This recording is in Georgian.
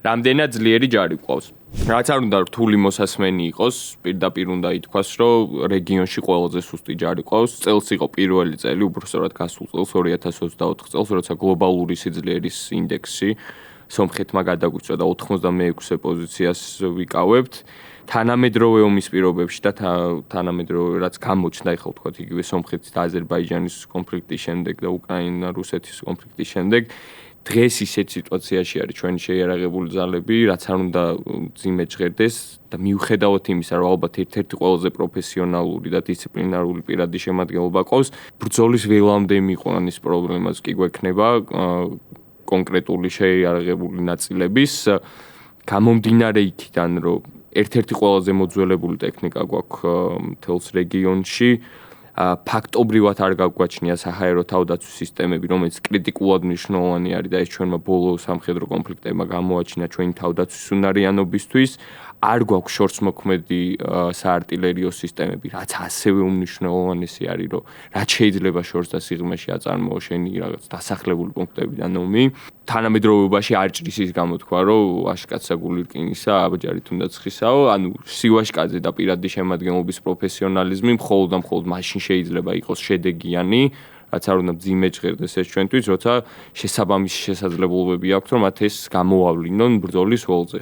რამდენად ძლიერი ჯარი გვყავს. რაც არ უნდა რთული მოსასმენი იყოს, პირდაპირ უნდა ითქვას, რომ რეგიონში ყველაზე სუსტი ჯარი ყავს. წელს იყო პირველი წელი, უბრალოდ გასულ წელს 2024 წელს, როცა გლობალური სიძლიერის ინდექსი სომხეთმა გადაგვიწვა და 86 პოზიციას ვიკავებთ. თანამედროვე ომის პირობებში და თანამედროვე რაც გამოჩნდა ახლა ვთქვათ იგივე სომხეთის და აზერბაიჯანის კონფლიქტის შემდეგ და უკრაინა-რუსეთის კონფლიქტის შემდეგ დღეს ისეთ სიტუაციაში არის ჩვენი შეიარაღებული ძალები, რაც არ უნდა ძიმე ჟღერდეს და მიუხედავად იმისა, რომ ალბათ ერთ-ერთი ყველაზე პროფესიონალური და დისციპლინარული პირადი შემადგენლობა ყავს, ბრძოლის ველამდე მიყვანის პრობლემას კი გვექნება კონკრეტული შეიარაღებული ნაწილების გამომდინარე იქიდან, რომ ერთ-ერთი ყველაზე მოძველებული ტექნიკა გვაქვს მთელს რეგიონში. ფაქტობრივად არ გაგვაჩნია საჰაერო თავდაცვის სისტემები, რომელიც კრიტიკულად მნიშვნელოვანი არის და ეს ჩვენმა ბოლო სამხედრო კონფლიქტებმა გამოაჩინა ჩვენი თავდაცვის უნარიანობისთვის. არ გვაქვს შორსმოქმედი საარტილერიო სისტემები, რაც ასევე უმნიშვნელოვანესი არის, რომ რაც შეიძლება შორს და სიღრმეში აწარმოო შენი რაღაც დასახლებული პუნქტებიდან ომი. თანამედროვეობაში არ ჭრის ის გამოთქვა, რომ ვაშკაცსა გული რკინისა, აბჯარი თუნდაც ხისაო, ანუ სივაშკაძე და პირადი შემადგენლობის პროფესიონალიზმი მხოლოდ და მხოლოდ მაშინ შეიძლება იყოს შედეგიანი, რაც არ უნდა ძიმე ჟღერდეს ეს ჩვენთვის, როცა შესაბამისი შესაძლებლობები აქვს, რომ მათ ეს გამოავლინონ ბრძოლის ველზე.